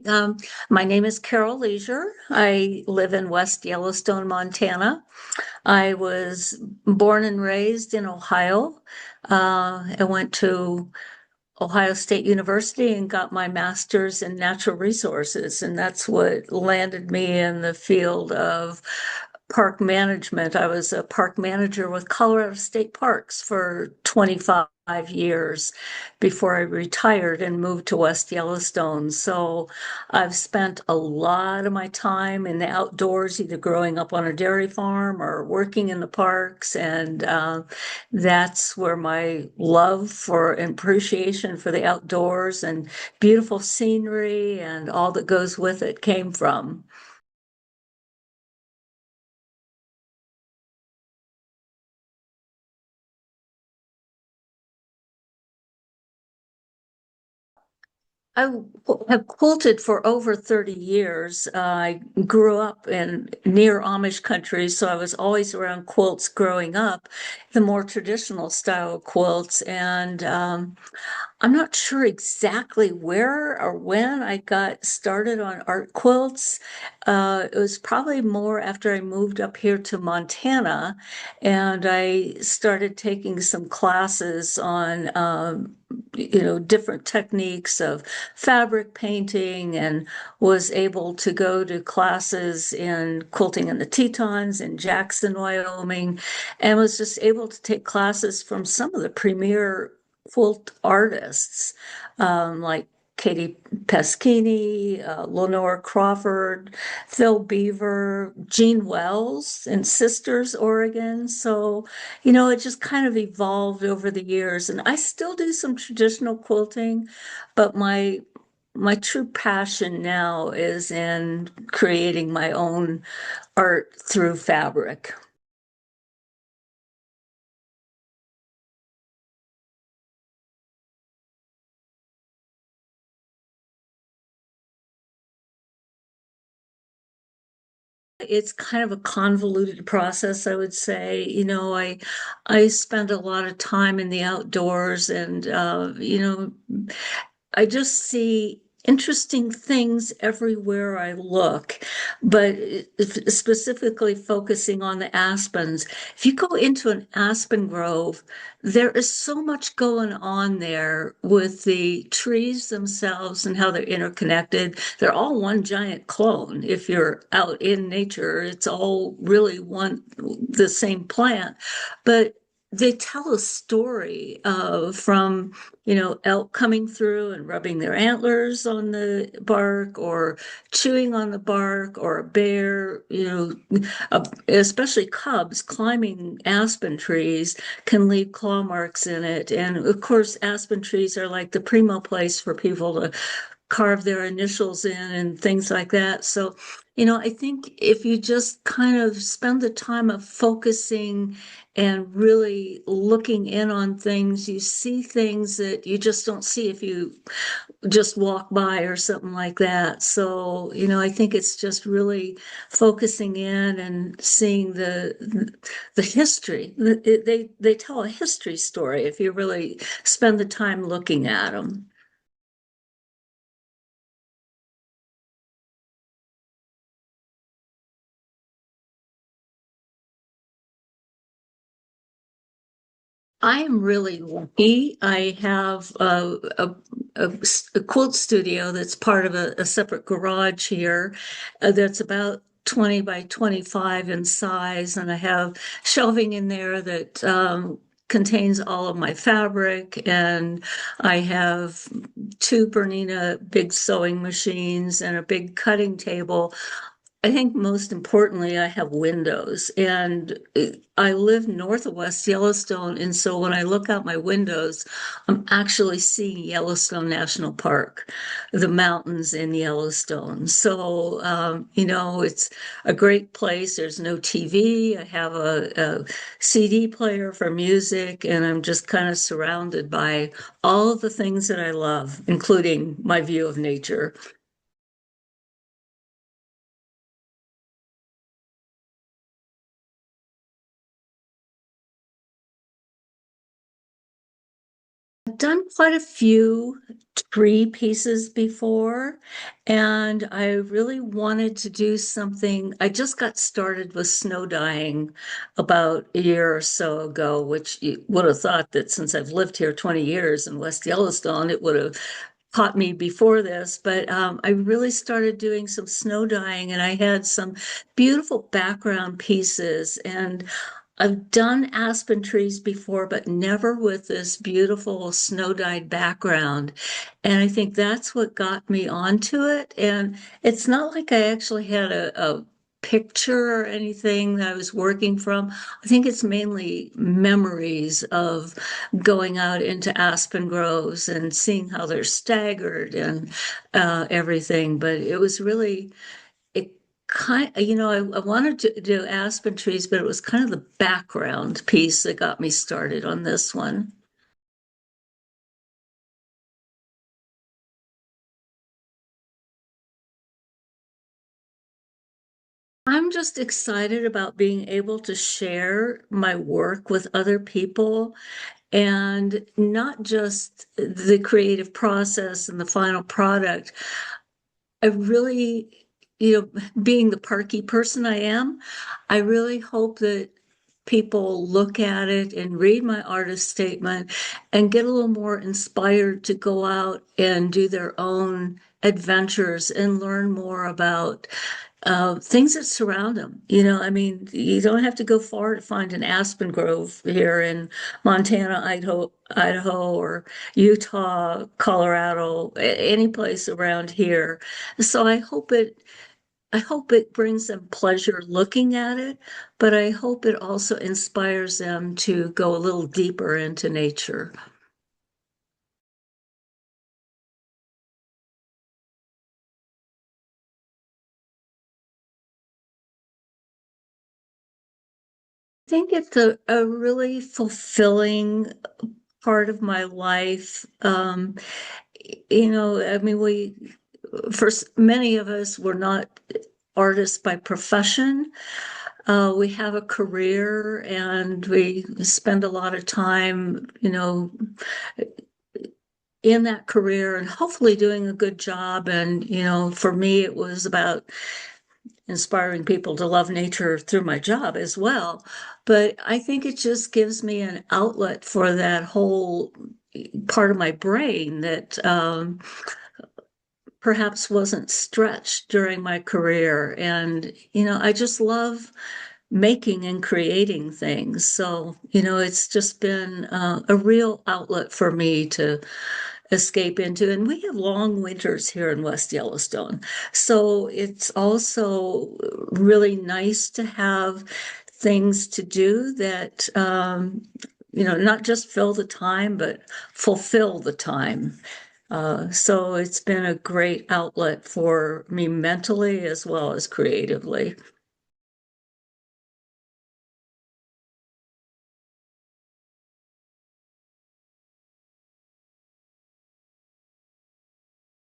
Um, my name is Carol Leasure. I live in West Yellowstone, Montana. I was born and raised in Ohio. I went to Ohio State University and got my master's in natural resources, and that's what landed me in the field of park management. I was a park manager with Colorado State Parks for 25 years before I retired and moved to West Yellowstone. So I've spent a lot of my time in the outdoors, either growing up on a dairy farm or working in the parks. And that's where my love for and appreciation for the outdoors and beautiful scenery and all that goes with it came from. I have quilted for over 30 years. I grew up in near Amish country, so I was always around quilts growing up, the more traditional style quilts. And I'm not sure exactly where or when I got started on art quilts. It was probably more after I moved up here to Montana, and I started taking some classes on, different techniques of fabric painting, and was able to go to classes in quilting in the Tetons in Jackson, Wyoming, and was just able to take classes from some of the premier quilt artists, like Katie Peschini, Lenore Crawford, Phil Beaver, Jean Wells in Sisters, Oregon. So, it just kind of evolved over the years. And I still do some traditional quilting, but my true passion now is in creating my own art through fabric. It's kind of a convoluted process, I would say. I spend a lot of time in the outdoors, and I just see interesting things everywhere I look, but specifically focusing on the aspens. If you go into an aspen grove, there is so much going on there with the trees themselves and how they're interconnected. They're all one giant clone. If you're out in nature, it's all really the same plant, but they tell a story from elk coming through and rubbing their antlers on the bark or chewing on the bark, or a bear, especially cubs climbing aspen trees can leave claw marks in it. And of course, aspen trees are like the primo place for people to carve their initials in and things like that. So, I think if you just kind of spend the time of focusing and really looking in on things, you see things that you just don't see if you just walk by or something like that. So, I think it's just really focusing in and seeing the history. They tell a history story if you really spend the time looking at them. I am really lucky. I have a quilt studio that's part of a separate garage here, that's about 20 by 25 in size. And I have shelving in there that contains all of my fabric. And I have two Bernina big sewing machines and a big cutting table. I think most importantly, I have windows, and I live north of West Yellowstone. And so when I look out my windows, I'm actually seeing Yellowstone National Park, the mountains in Yellowstone. So, it's a great place. There's no TV. I have a CD player for music, and I'm just kind of surrounded by all of the things that I love, including my view of nature. done quite a few tree pieces before, and I really wanted to do something. I just got started with snow dyeing about a year or so ago, which you would have thought that since I've lived here 20 years in West Yellowstone, it would have caught me before this, but I really started doing some snow dyeing and I had some beautiful background pieces. And I've done aspen trees before, but never with this beautiful snow dyed background. And I think that's what got me onto it. And it's not like I actually had a picture or anything that I was working from. I think it's mainly memories of going out into aspen groves and seeing how they're staggered and everything. But it was really, it I wanted to do aspen trees, but it was kind of the background piece that got me started on this one. I'm just excited about being able to share my work with other people and not just the creative process and the final product. I really, being the parky person I am, I really hope that people look at it and read my artist statement and get a little more inspired to go out and do their own adventures and learn more about things that surround them. I mean, you don't have to go far to find an aspen grove here in Montana, Idaho, or Utah, Colorado, any place around here. So I hope it brings them pleasure looking at it, but I hope it also inspires them to go a little deeper into nature. I think it's a really fulfilling part of my life. I mean, many of us, were not artists by profession. We have a career and we spend a lot of time, in that career and hopefully doing a good job. And, for me, it was about inspiring people to love nature through my job as well. But I think it just gives me an outlet for that whole part of my brain that perhaps wasn't stretched during my career. And, I just love making and creating things. So, it's just been a real outlet for me to escape into. And we have long winters here in West Yellowstone. So it's also really nice to have things to do that, not just fill the time, but fulfill the time. So it's been a great outlet for me mentally as well as creatively.